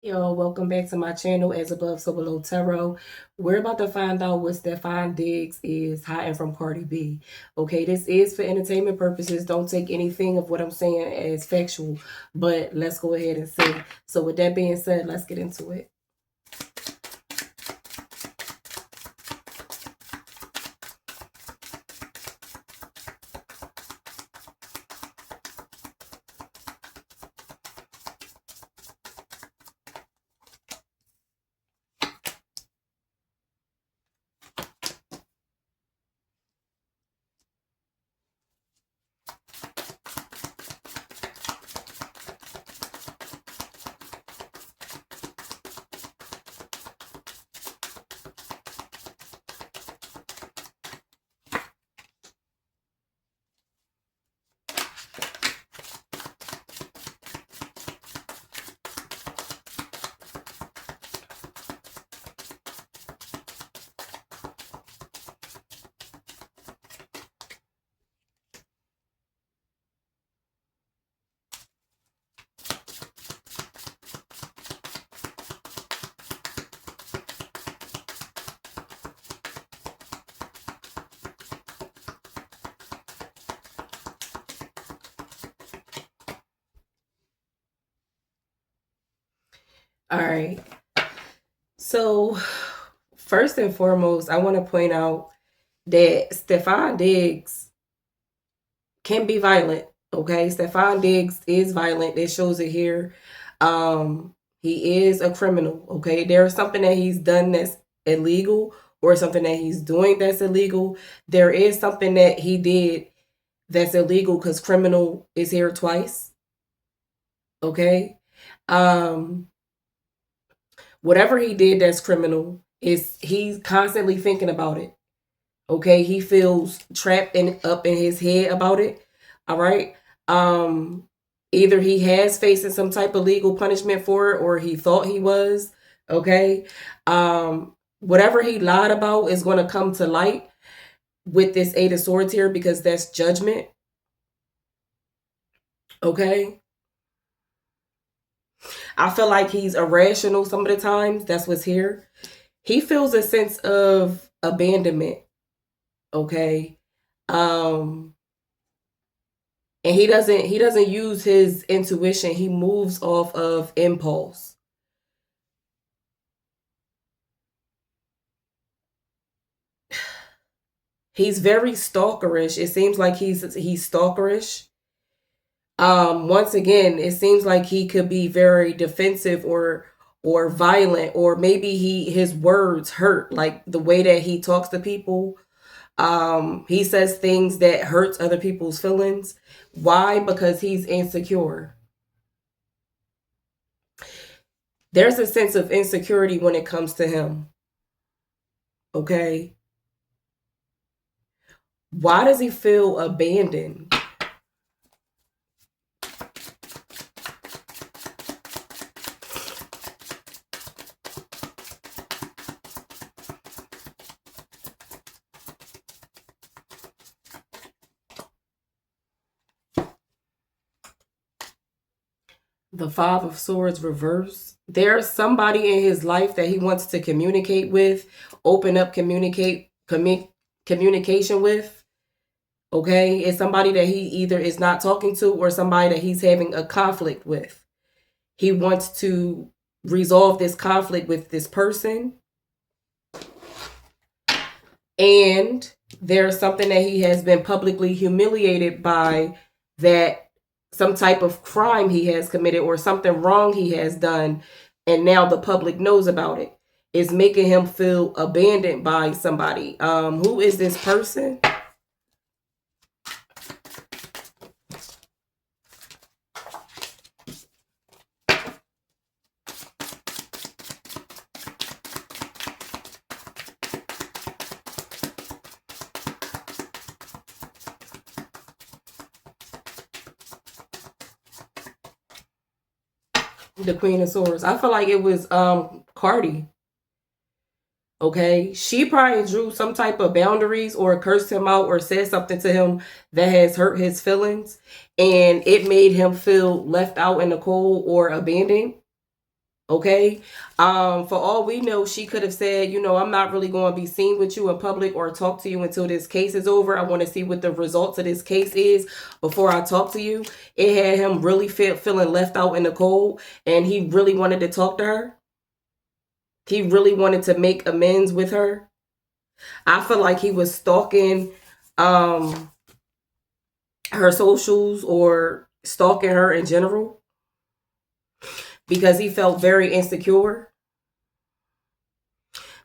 Yo, welcome back to my channel, As Above, So Below Tarot. We're about to find out what Stefon Diggs is hiding from Cardi B. Okay, this is for entertainment purposes. Don't take anything of what I'm saying as factual, but let's go ahead and see. So with that being said, let's get into it. All right. So first and foremost, I want to point out that Stefon Diggs can be violent. Okay, Stefon Diggs is violent. It shows it here. He is a criminal. Okay, there's something that he's done that's illegal, or something that he's doing that's illegal. There is something that he did that's illegal because criminal is here twice. Okay, whatever he did that's criminal is he's constantly thinking about it. Okay, he feels trapped and up in his head about it. All right. Either he has facing some type of legal punishment for it, or he thought he was. Okay. Whatever he lied about is going to come to light with this Eight of Swords here, because that's judgment. Okay. I feel like he's irrational some of the times. That's what's here. He feels a sense of abandonment. Okay. And he doesn't use his intuition. He moves off of impulse. He's very stalkerish. It seems like he's stalkerish. Once again, it seems like he could be very defensive or violent, or maybe his words hurt, like the way that he talks to people. He says things that hurts other people's feelings. Why? Because he's insecure. There's a sense of insecurity when it comes to him. Okay. Why does he feel abandoned? The Five of Swords reverse. There's somebody in his life that he wants to communicate with, open up communication with. Okay, it's somebody that he either is not talking to, or somebody that he's having a conflict with. He wants to resolve this conflict with this person. And there's something that he has been publicly humiliated by, that some type of crime he has committed or something wrong he has done, and now the public knows about it. It's making him feel abandoned by somebody. Who is this person? The Queen of Swords. I feel like it was Cardi. Okay, she probably drew some type of boundaries, or cursed him out, or said something to him that has hurt his feelings, and it made him feel left out in the cold or abandoned. Okay. For all we know, she could have said, you know, I'm not really going to be seen with you in public or talk to you until this case is over. I want to see what the results of this case is before I talk to you. It had him really feeling left out in the cold, and he really wanted to talk to her. He really wanted to make amends with her. I feel like he was stalking her socials or stalking her in general because he felt very insecure.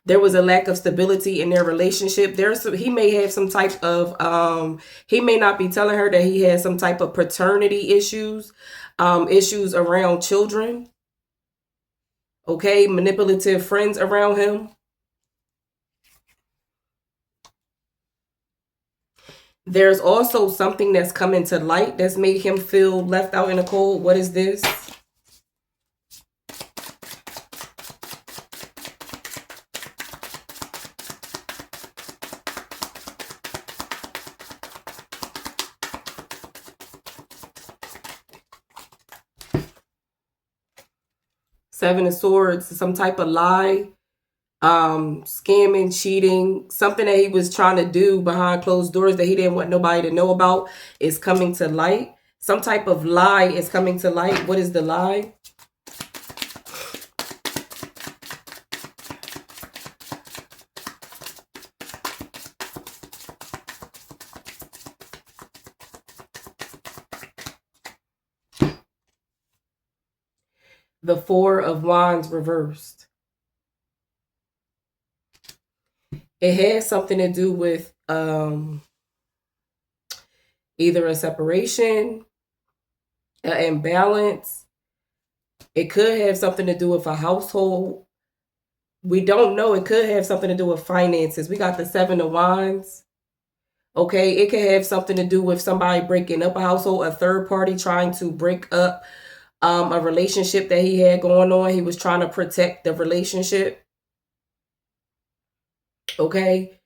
There was a lack of stability in their relationship. He may have some type of he may not be telling her that he has some type of paternity issues, issues around children. Okay, manipulative friends around him. There's also something that's coming to light that's made him feel left out in the cold. What is this? Seven of Swords, some type of lie, scamming, cheating, something that he was trying to do behind closed doors that he didn't want nobody to know about is coming to light. Some type of lie is coming to light. What is the lie? The Four of Wands reversed. It has something to do with either a separation, an imbalance. It could have something to do with a household. We don't know. It could have something to do with finances. We got the Seven of Wands. Okay, it could have something to do with somebody breaking up a household, a third party trying to break up a relationship that he had going on. He was trying to protect the relationship. Okay.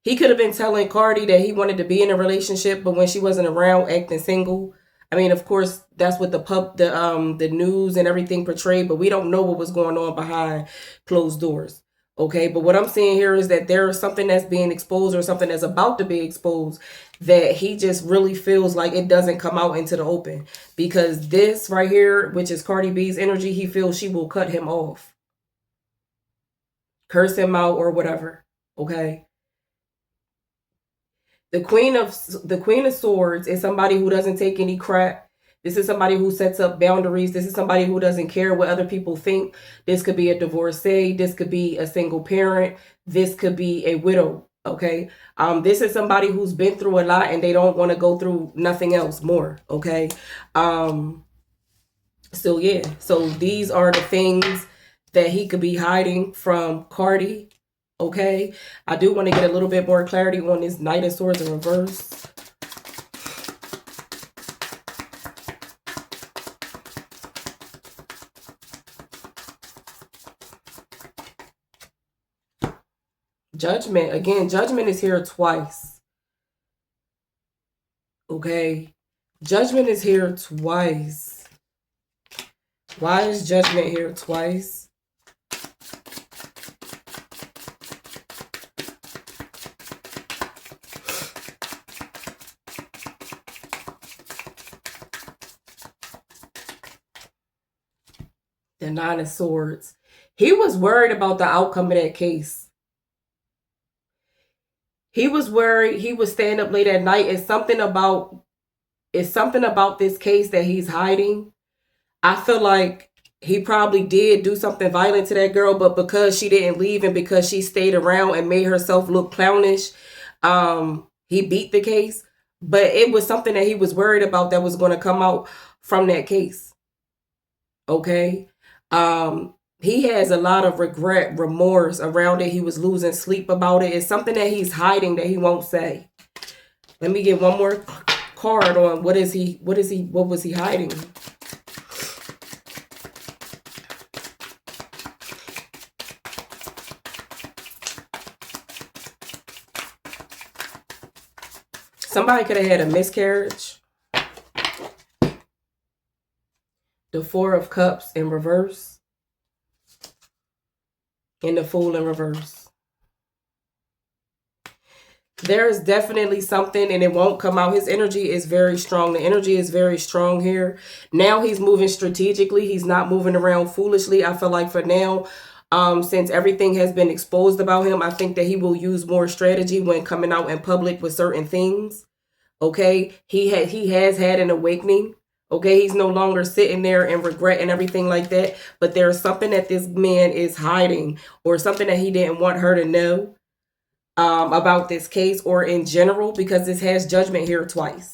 He could have been telling Cardi that he wanted to be in a relationship, but when she wasn't around, acting single. I mean, of course, that's what the news and everything portrayed, but we don't know what was going on behind closed doors. Okay, but what I'm seeing here is that there is something that's being exposed or something that's about to be exposed that he just really feels like it doesn't come out into the open, because this right here, which is Cardi B's energy, he feels she will cut him off, curse him out or whatever. Okay. The Queen of Swords is somebody who doesn't take any crap. This is somebody who sets up boundaries. This is somebody who doesn't care what other people think. This could be a divorcee. This could be a single parent. This could be a widow. Okay. This is somebody who's been through a lot and they don't want to go through nothing else more. Okay. So yeah. So these are the things that he could be hiding from Cardi. Okay, I do want to get a little bit more clarity on this Knight of Swords in reverse. Judgment. Again, Judgment is here twice. Okay, Judgment is here twice. Why is Judgment here twice? The Nine of Swords. He was worried about the outcome of that case. He was worried. He was staying up late at night. It's something about this case that he's hiding. I feel like he probably did do something violent to that girl, but because she didn't leave and because she stayed around and made herself look clownish, he beat the case. But it was something that he was worried about that was going to come out from that case. Okay. He has a lot of regret, remorse around it. He was losing sleep about it. It's something that he's hiding that he won't say. Let me get one more card on what was he hiding? Somebody could have had a miscarriage. The Four of Cups in reverse. And the Fool in reverse. There is definitely something, and it won't come out. His energy is very strong. The energy is very strong here. Now he's moving strategically. He's not moving around foolishly. I feel like for now, since everything has been exposed about him, I think that he will use more strategy when coming out in public with certain things. Okay, he has had an awakening. Okay, he's no longer sitting there and regret and everything like that. But there's something that this man is hiding, or something that he didn't want her to know about this case, or in general, because this has judgment here twice.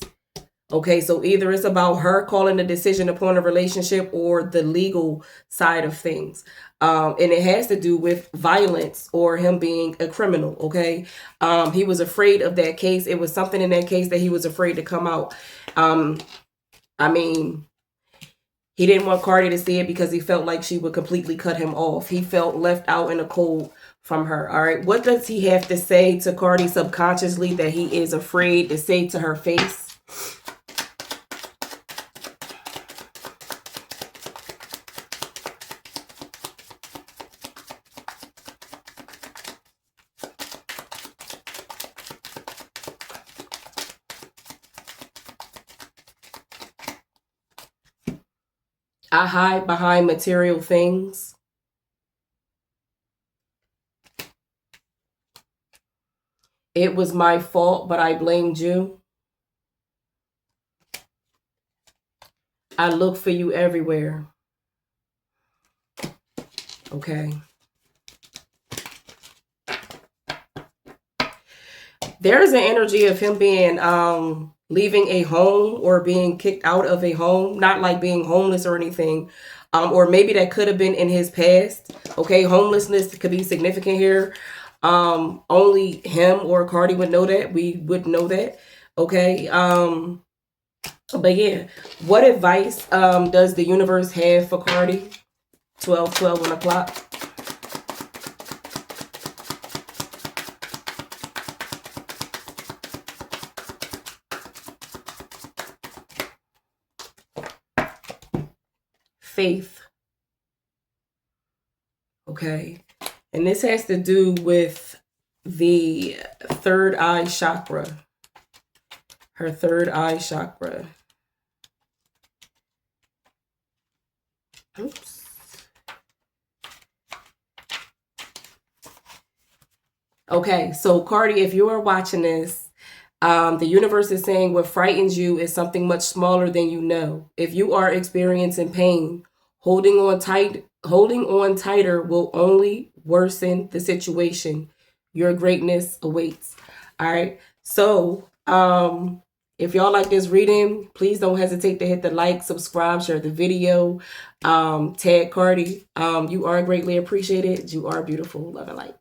Okay, so either it's about her calling the decision upon a relationship or the legal side of things. And it has to do with violence or him being a criminal. Okay, he was afraid of that case. It was something in that case that he was afraid to come out. I mean, he didn't want Cardi to see it because he felt like she would completely cut him off. He felt left out in the cold from her. All right. What does he have to say to Cardi subconsciously that he is afraid to say to her face? I hide behind material things. It was my fault, but I blamed you. I look for you everywhere. Okay. There is an energy of him being leaving a home or being kicked out of a home, not like being homeless or anything. Or maybe that could have been in his past. Okay, homelessness could be significant here. Only him or Cardi would know that. We would know that. Okay. But yeah, what advice does the universe have for Cardi? 12 on the clock. Faith. Okay. And this has to do with the third eye chakra. Her third eye chakra. Oops. Okay, so Cardi, if you are watching this, the universe is saying what frightens you is something much smaller than you know. If you are experiencing pain, holding on tighter will only worsen the situation. Your greatness awaits. All right. So, if y'all like this reading, please don't hesitate to hit the like, subscribe, share the video, tag Cardi. You are greatly appreciated. You are beautiful. Love and light.